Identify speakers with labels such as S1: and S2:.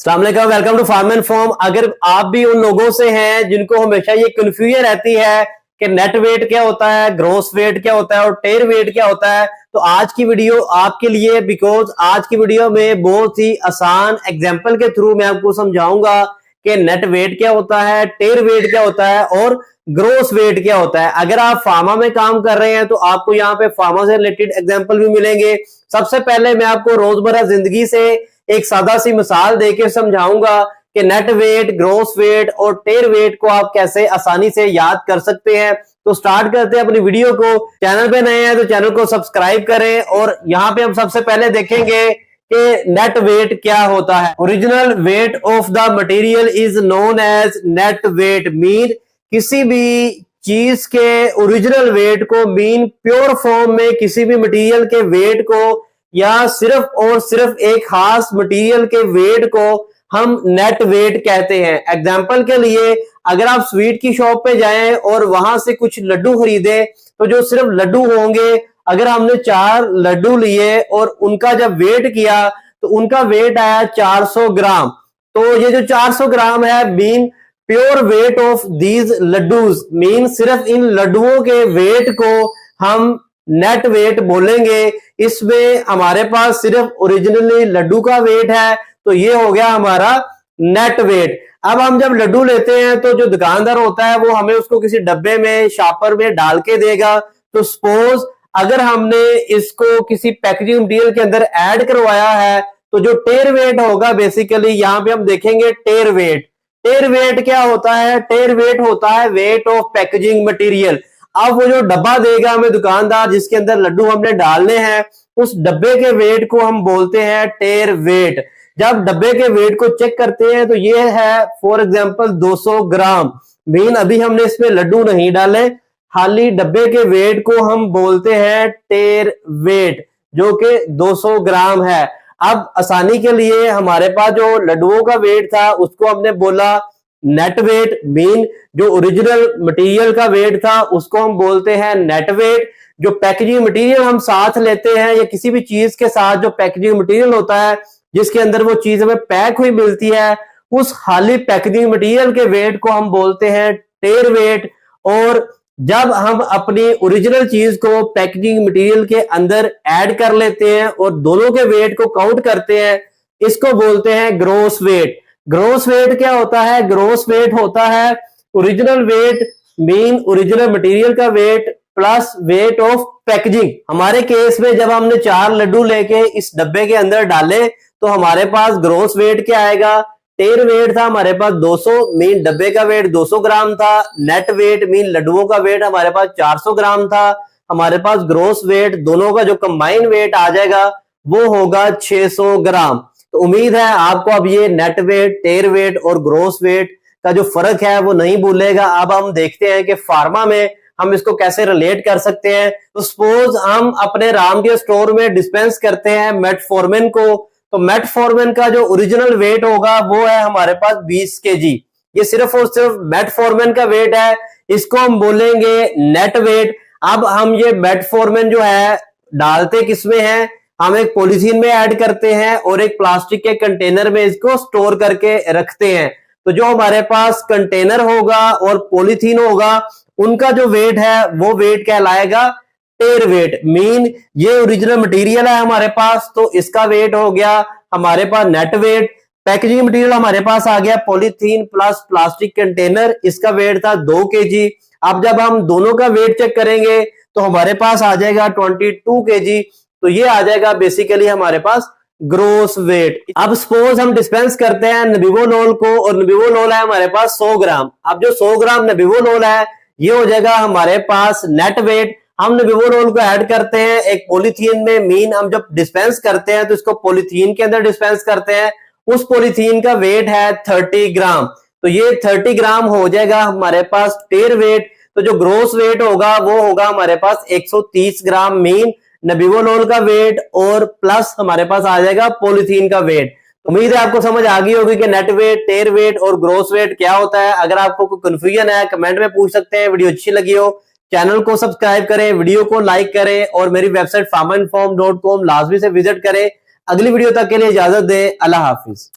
S1: अस्सलाम वालेकुम, welcome to farm and form. अगर आप भी उन लोगों से हैं जिनको हमेशा ये कंफ्यूजन रहती है कि नेट वेट क्या होता है, ग्रोस वेट क्या होता है और टेर वेट क्या होता है, तो आज की वीडियो आपके लिए, बिकॉज आज की वीडियो में बहुत ही आसान एग्जांपल के थ्रू मैं आपको समझाऊंगा कि नेट वेट क्या होता है, टेर वेट क्या होता है और ग्रोस वेट क्या होता है। अगर आप फार्मा में काम कर रहे हैं तो आपको यहाँ पे फार्मा से रिलेटेड एग्जाम्पल भी मिलेंगे। सबसे पहले मैं आपको रोजमर्रा जिंदगी से एक सादा सी मिसाल देकर समझाऊंगा कि नेट वेट, ग्रोस वेट और टेर वेट को आप कैसे आसानी से याद कर सकते हैं। तो स्टार्ट करते हैं अपनी वीडियो को। चैनल पे नए हैं तो चैनल को सब्सक्राइब करें और यहाँ पे हम सबसे पहले देखेंगे कि नेट वेट क्या होता है। Original weight of the material is known as net weight. Mean किसी भी चीज के ओरिजिनल वेट को, मीन प्योर फॉर्म में किसी भी मटेरियल के वेट को या सिर्फ और सिर्फ एक खास मटेरियल के वेट को हम नेट वेट कहते हैं। एग्जाम्पल के लिए अगर आप स्वीट की शॉप पे जाएं और वहां से कुछ लड्डू खरीदे तो जो सिर्फ लड्डू होंगे, अगर हमने 4 लड्डू लिए और उनका जब वेट किया तो उनका वेट आया 400 ग्राम। तो ये जो 400 ग्राम है mean pure weight of these laddoos, mean सिर्फ इन लड्डुओं के वेट को हम नेट वेट बोलेंगे। इसमें हमारे पास सिर्फ ओरिजिनली लड्डू का वेट है तो ये हो गया हमारा नेट वेट। अब हम जब लड्डू लेते हैं तो जो दुकानदार होता है वो हमें उसको किसी डब्बे में, शापर में डाल के देगा। तो सपोज अगर हमने इसको किसी पैकेजिंग मटेरियल के अंदर ऐड करवाया है तो जो टेर वेट होगा, बेसिकली यहाँ पे हम देखेंगे टेर वेट। टेर वेट क्या होता है? टेर वेट होता है वेट ऑफ पैकेजिंग मटेरियल। अब वो जो डब्बा देगा हमें दुकानदार जिसके अंदर लड्डू हमने डालने हैं, उस डब्बे के वेट को हम बोलते हैं टेर वेट। जब डब्बे के वेट को चेक करते हैं तो ये है फॉर एग्जांपल 200 ग्राम। मीन अभी हमने इसमें लड्डू नहीं डाले, खाली डब्बे के वेट को हम बोलते हैं टेर वेट, जो कि 200 ग्राम है। अब आसानी के लिए हमारे पास जो लड्डुओं का वेट था उसको हमने बोला नेट वेट। मीन जो ओरिजिनल मटेरियल का वेट था उसको हम बोलते हैं नेट वेट। जो पैकेजिंग मटेरियल हम साथ लेते हैं या किसी भी चीज के साथ जो पैकेजिंग मटेरियल होता है जिसके अंदर वो चीज हमें पैक हुई मिलती है, उस खाली पैकेजिंग मटेरियल के वेट को हम बोलते हैं टेर वेट। और जब हम अपनी ओरिजिनल चीज को पैकेजिंग मटेरियल के अंदर ऐड कर लेते हैं और दोनों के वेट को काउंट करते हैं, इसको बोलते हैं ग्रोस वेट। ग्रोस वेट क्या होता है? ग्रोस वेट होता है original weight, mean original material का weight plus weight of packaging. हमारे केस में जब हमने 4 लड्डू लेके इस डब्बे के अंदर डाले तो हमारे पास ग्रोस वेट क्या आएगा? टेर वेट था हमारे पास 200, मीन डब्बे का वेट 200 ग्राम था। नेट वेट मीन लड्डुओं का वेट हमारे पास 400 ग्राम था। हमारे पास ग्रोस वेट, दोनों का जो कंबाइन वेट आ जाएगा वो होगा 600 ग्राम। तो उम्मीद है आपको अब ये नेट वेट, टेर वेट और ग्रोस वेट का जो फर्क है वो नहीं भूलेगा। अब हम देखते हैं कि फार्मा में हम इसको कैसे रिलेट कर सकते हैं। तो सपोज हम अपने राम के स्टोर में डिस्पेंस करते हैं मेटफॉर्मिन को, तो मेटफॉर्मिन का जो ओरिजिनल वेट होगा वो है हमारे पास 20 केजी। ये सिर्फ और सिर्फ मेटफॉर्मिन का वेट है, इसको हम बोलेंगे नेट वेट। अब हम ये मेटफॉर्मिन जो है डालते किसमें है? हम एक पॉलीथीन में ऐड करते हैं और एक प्लास्टिक के कंटेनर में इसको स्टोर करके रखते हैं। तो जो हमारे पास कंटेनर होगा और पॉलीथीन होगा उनका जो वेट है वो वेट कहलाएगा टेर वेट। मीन ये ओरिजिनल मटेरियल है हमारे पास तो इसका वेट हो गया हमारे पास नेट वेट। पैकेजिंग मटेरियल हमारे पास आ गया पॉलीथीन प्लस प्लास्टिक कंटेनर, इसका वेट था 2 केजी। अब जब हम दोनों का वेट चेक करेंगे तो हमारे पास आ जाएगा 22 केजी। तो ये आ जाएगा बेसिकली हमारे पास ग्रोस वेट। अब सपोज हम डिस्पेंस करते हैं नबीवोलोल को और नबीवोलोल है हमारे पास 100 ग्राम। अब जो 100 ग्राम नबीवोलोल है ये हो जाएगा हमारे पास नेट वेट। हम नबीवोलोल को ऐड करते हैं एक पॉलीथीन में, मीन हम जब डिस्पेंस करते हैं तो इसको पॉलीथीन के अंदर डिस्पेंस करते हैं। उस पॉलीथीन का वेट है 30 ग्राम। तो ये 30 ग्राम हो जाएगा हमारे पास टेर वेट। तो जो ग्रोस वेट होगा वो होगा हमारे पास 130 ग्राम, मीन नबीवोलोल का वेट और प्लस हमारे पास आ जाएगा पॉलीथीन का वेट। उम्मीद है आपको समझ आ गई होगी कि नेट वेट, टेर वेट और ग्रोस वेट क्या होता है। अगर आपको कोई कंफ्यूजन है कमेंट में पूछ सकते हैं। वीडियो अच्छी लगी हो चैनल को सब्सक्राइब करें, वीडियो को लाइक करें और मेरी वेबसाइट farmandform.com लाजमी से विजिट करें। अगली वीडियो तक के लिए इजाजत दें। अल्लाह हाफिज।